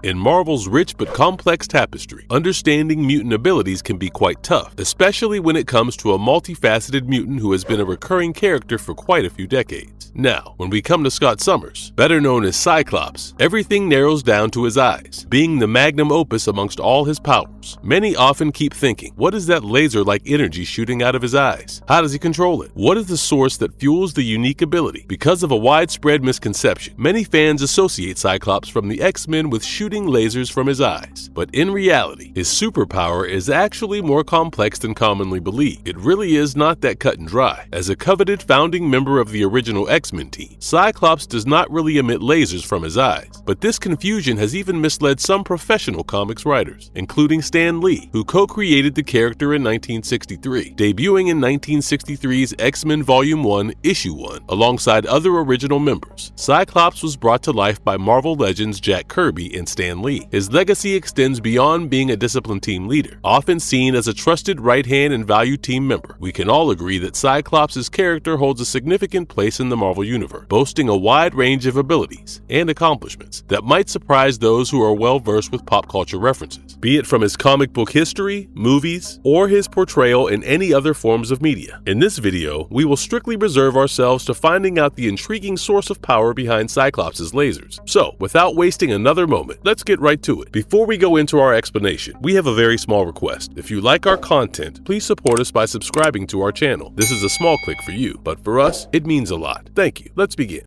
In Marvel's rich but complex tapestry, understanding mutant abilities can be quite tough, especially when it comes to a multifaceted mutant who has been a recurring character for quite a few decades. Now, when we come to Scott Summers, better known as Cyclops, everything narrows down to his eyes, being the magnum opus amongst all his powers. Many often keep thinking, what is that laser-like energy shooting out of his eyes? How does he control it? What is the source that fuels the unique ability? Because of a widespread misconception, many fans associate Cyclops from the X-Men with shooting lasers from his eyes. But in reality, his superpower is actually more complex than commonly believed. It really is not that cut and dry. As a coveted founding member of the original X-Men team, Cyclops does not really emit lasers from his eyes. But this confusion has even misled some professional comics writers, including Stan Lee, who co-created the character in 1963, debuting in 1963's X-Men Volume 1, Issue 1, alongside other original members. Cyclops was brought to life by Marvel legends Jack Kirby and Stan Lee. His legacy extends beyond being a disciplined team leader, often seen as a trusted right-hand and valued team member. We can all agree that Cyclops' character holds a significant place in the Marvel Universe, boasting a wide range of abilities and accomplishments that might surprise those who are well-versed with pop culture references, be it from his comic book history, movies, or his portrayal in any other forms of media. In this video, we will strictly reserve ourselves to finding out the intriguing source of power behind Cyclops' lasers. So, without wasting another moment, let's get right to it. Before we go into our explanation, we have a very small request. If you like our content, please support us by subscribing to our channel. This is a small click for you, but for us, it means a lot. Thank you. Let's begin.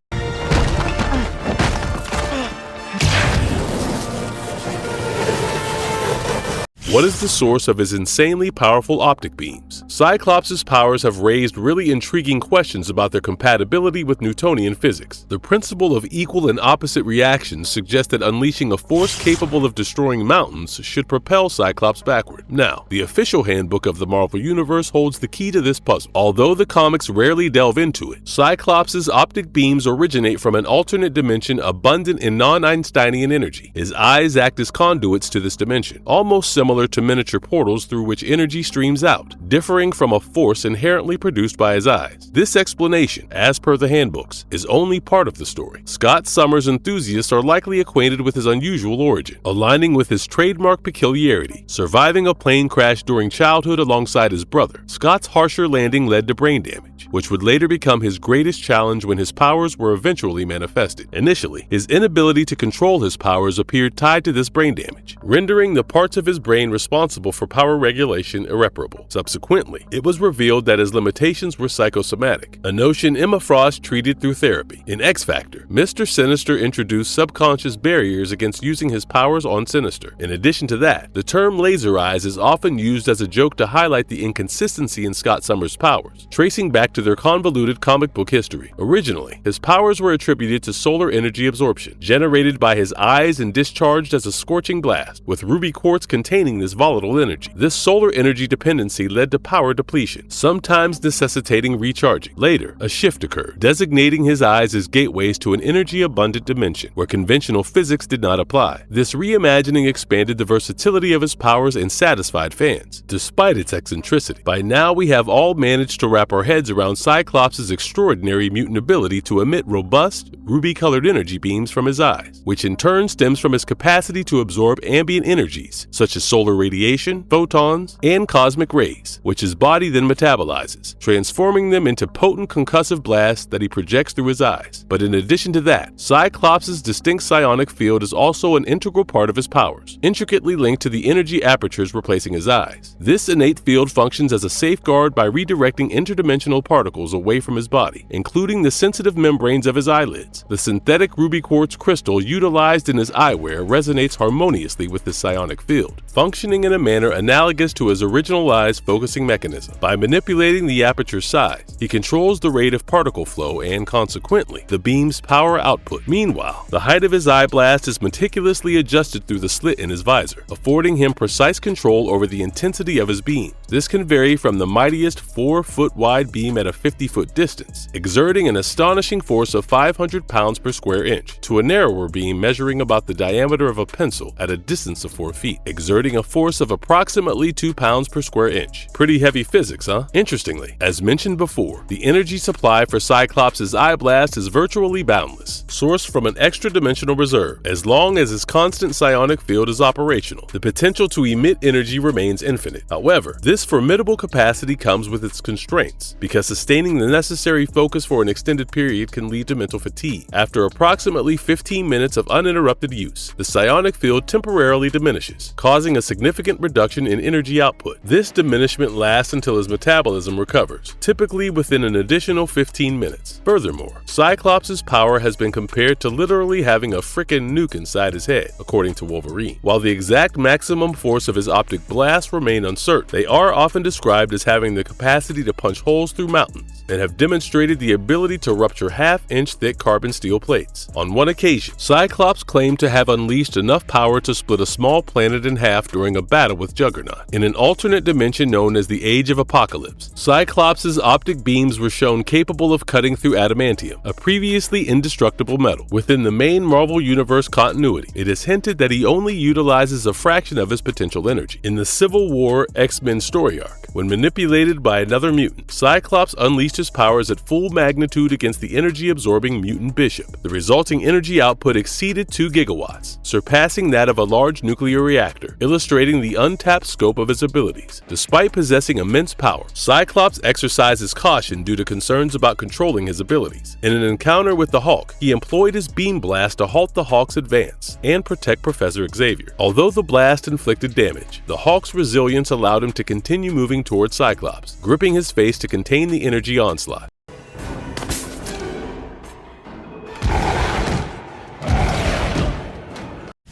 What is the source of his insanely powerful optic beams? Cyclops' powers have raised really intriguing questions about their compatibility with Newtonian physics. The principle of equal and opposite reactions suggests that unleashing a force capable of destroying mountains should propel Cyclops backward. Now, the official handbook of the Marvel Universe holds the key to this puzzle. Although the comics rarely delve into it, Cyclops' optic beams originate from an alternate dimension abundant in non-Einsteinian energy. His eyes act as conduits to this dimension, almost similar to miniature portals through which energy streams out, differing from a force inherently produced by his eyes. This explanation, as per the handbooks, is only part of the story. Scott Summers enthusiasts are likely acquainted with his unusual origin, aligning with his trademark peculiarity, surviving a plane crash during childhood alongside his brother. Scott's harsher landing led to brain damage, which would later become his greatest challenge when his powers were eventually manifested. Initially, his inability to control his powers appeared tied to this brain damage, rendering the parts of his brain responsible for power regulation irreparable. Subsequently, it was revealed that his limitations were psychosomatic, a notion Emma Frost treated through therapy. In X Factor, Mr. Sinister introduced subconscious barriers against using his powers on Sinister. In addition to that, the term laser eyes is often used as a joke to highlight the inconsistency in Scott Summers' powers, tracing back to their convoluted comic book history. Originally, his powers were attributed to solar energy absorption, generated by his eyes and discharged as a scorching blast, with ruby quartz containing this volatile energy. This solar energy dependency led to power depletion, sometimes necessitating recharging. Later, a shift occurred, designating his eyes as gateways to an energy-abundant dimension where conventional physics did not apply. This reimagining expanded the versatility of his powers and satisfied fans, despite its eccentricity. By now, we have all managed to wrap our heads around Cyclops' extraordinary mutant ability to emit robust, ruby-colored energy beams from his eyes, which in turn stems from his capacity to absorb ambient energies, such as solar radiation, photons, and cosmic rays, which his body then metabolizes, transforming them into potent concussive blasts that he projects through his eyes. But in addition to that, Cyclops' distinct psionic field is also an integral part of his powers, intricately linked to the energy apertures replacing his eyes. This innate field functions as a safeguard by redirecting interdimensional particles away from his body, including the sensitive membranes of his eyelids. The synthetic ruby quartz crystal utilized in his eyewear resonates harmoniously with this psionic field, functioning in a manner analogous to his original eye's focusing mechanism. By manipulating the aperture's size, he controls the rate of particle flow and, consequently, the beam's power output. Meanwhile, the height of his eye blast is meticulously adjusted through the slit in his visor, affording him precise control over the intensity of his beam. This can vary from the mightiest 4-foot wide beam at a 50-foot distance, exerting an astonishing force of 500 pounds per square inch, to a narrower beam measuring about the diameter of a pencil at a distance of 4 feet, exerting a force of approximately 2 pounds per square inch. Pretty heavy physics, huh? Interestingly, as mentioned before, the energy supply for Cyclops' eye blast is virtually boundless, sourced from an extra-dimensional reserve. As long as his constant psionic field is operational, the potential to emit energy remains infinite. However, this formidable capacity comes with its constraints, because sustaining the necessary focus for an extended period can lead to mental fatigue. After approximately 15 minutes of uninterrupted use, the psionic field temporarily diminishes, causing a significant reduction in energy output. This diminishment lasts until his metabolism recovers, typically within an additional 15 minutes. Furthermore, Cyclops' power has been compared to literally having a frickin' nuke inside his head, according to Wolverine. While the exact maximum force of his optic blasts remain uncertain, they are often described as having the capacity to punch holes through mountains and have demonstrated the ability to rupture half-inch thick carbon steel plates. On one occasion, Cyclops claimed to have unleashed enough power to split a small planet in half during a battle with Juggernaut. In an alternate dimension known as the Age of Apocalypse, Cyclops' optic beams were shown capable of cutting through adamantium, a previously indestructible metal. Within the main Marvel Universe continuity, it is hinted that he only utilizes a fraction of his potential energy. In the Civil War X-Men story arc, when manipulated by another mutant, Cyclops unleashed his powers at full magnitude against the energy-absorbing mutant Bishop. The resulting energy output exceeded 2 gigawatts, surpassing that of a large nuclear reactor, illustrating the untapped scope of his abilities. Despite possessing immense power, Cyclops exercises caution due to concerns about controlling his abilities. In an encounter with the Hulk, he employed his beam blast to halt the Hulk's advance and protect Professor Xavier. Although the blast inflicted damage, the Hulk's resilience allowed him to continue moving towards Cyclops, gripping his face to contain the energy onslaught.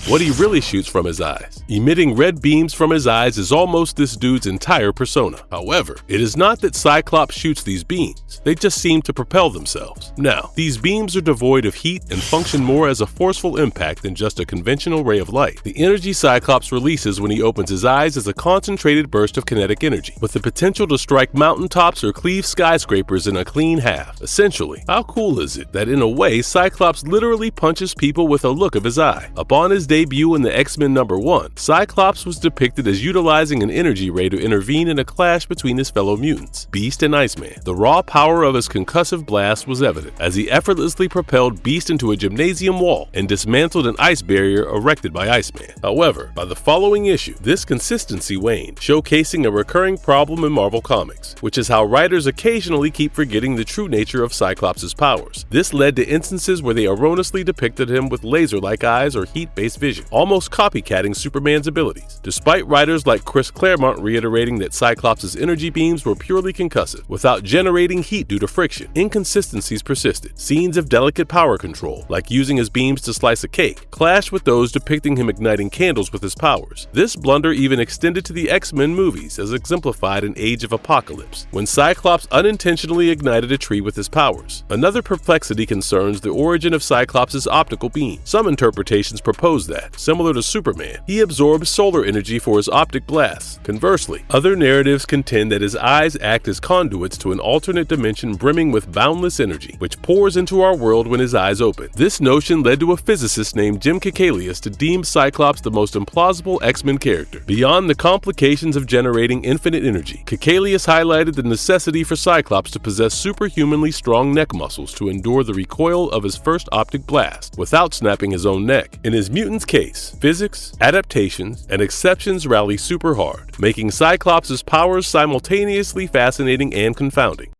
What he really shoots from his eyes. Emitting red beams from his eyes is almost this dude's entire persona. However, it is not that Cyclops shoots these beams, they just seem to propel themselves. Now, these beams are devoid of heat and function more as a forceful impact than just a conventional ray of light. The energy Cyclops releases when he opens his eyes is a concentrated burst of kinetic energy, with the potential to strike mountaintops or cleave skyscrapers in a clean half. Essentially, how cool is it that in a way Cyclops literally punches people with a look of his eye? Upon his debut in the X-Men #1, Cyclops was depicted as utilizing an energy ray to intervene in a clash between his fellow mutants, Beast and Iceman. The raw power of his concussive blast was evident, as he effortlessly propelled Beast into a gymnasium wall and dismantled an ice barrier erected by Iceman. However, by the following issue, this consistency waned, showcasing a recurring problem in Marvel Comics, which is how writers occasionally keep forgetting the true nature of Cyclops' powers. This led to instances where they erroneously depicted him with laser-like eyes or heat-based vision, almost copycatting Superman's abilities. Despite writers like Chris Claremont reiterating that Cyclops' energy beams were purely concussive, without generating heat due to friction, inconsistencies persisted. Scenes of delicate power control, like using his beams to slice a cake, clashed with those depicting him igniting candles with his powers. This blunder even extended to the X-Men movies, as exemplified in Age of Apocalypse, when Cyclops unintentionally ignited a tree with his powers. Another perplexity concerns the origin of Cyclops' optical beam. Some interpretations propose that, similar to Superman, he absorbs solar energy for his optic blasts. Conversely, other narratives contend that his eyes act as conduits to an alternate dimension brimming with boundless energy, which pours into our world when his eyes open. This notion led to a physicist named Jim Kekalius to deem Cyclops the most implausible X-Men character. Beyond the complications of generating infinite energy, Kekalius highlighted the necessity for Cyclops to possess superhumanly strong neck muscles to endure the recoil of his first optic blast without snapping his own neck. In his mutant's case, physics, adaptations, and exceptions rally super hard, making Cyclops' powers simultaneously fascinating and confounding.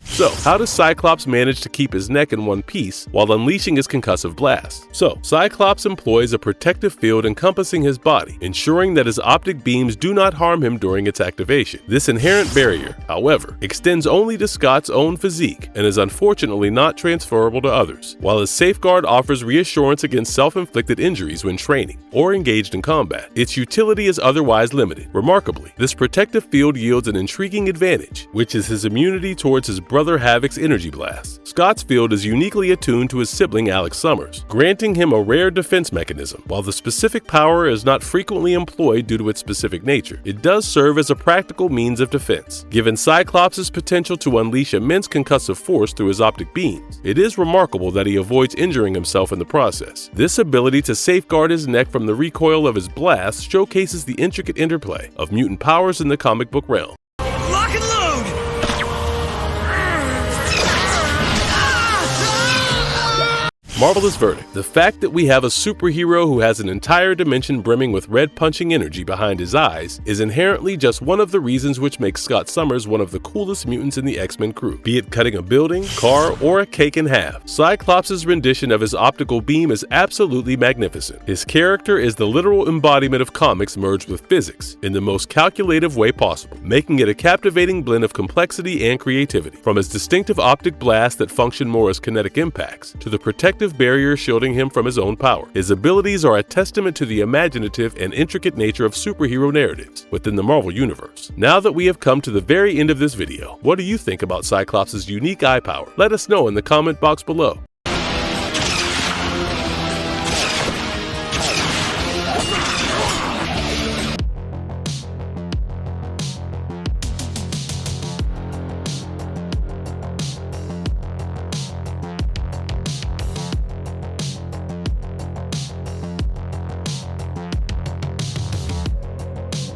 So, how does Cyclops manage to keep his neck in one piece while unleashing his concussive blast? So, Cyclops employs a protective field encompassing his body, ensuring that his optic beams do not harm him during its activation. This inherent barrier, however, extends only to Scott's own physique and is unfortunately not transferable to others, while his safeguard offers reassurance against self-inflicted injuries when training or engaged in combat. Its utility is otherwise limited. Remarkably, this protective field yields an intriguing advantage, which is his immunity towards his brother brother Havoc's energy blast. Scott's field is uniquely attuned to his sibling Alex Summers, granting him a rare defense mechanism. While the specific power is not frequently employed due to its specific nature, it does serve as a practical means of defense. Given Cyclops' potential to unleash immense concussive force through his optic beams, it is remarkable that he avoids injuring himself in the process. This ability to safeguard his neck from the recoil of his blast showcases the intricate interplay of mutant powers in the comic book realm. Lock and load! Marvelous verdict. The fact that we have a superhero who has an entire dimension brimming with red punching energy behind his eyes is inherently just one of the reasons which makes Scott Summers one of the coolest mutants in the X-Men crew. Be it cutting a building, car, or a cake in half, Cyclops' rendition of his optical beam is absolutely magnificent. His character is the literal embodiment of comics merged with physics in the most calculative way possible, making it a captivating blend of complexity and creativity. From his distinctive optic blasts that function more as kinetic impacts, to the protective barrier shielding him from his own power, his abilities are a testament to the imaginative and intricate nature of superhero narratives within the Marvel Universe. Now that we have come to the very end of this video, what do you think about Cyclops' unique eye power? Let us know in the comment box below.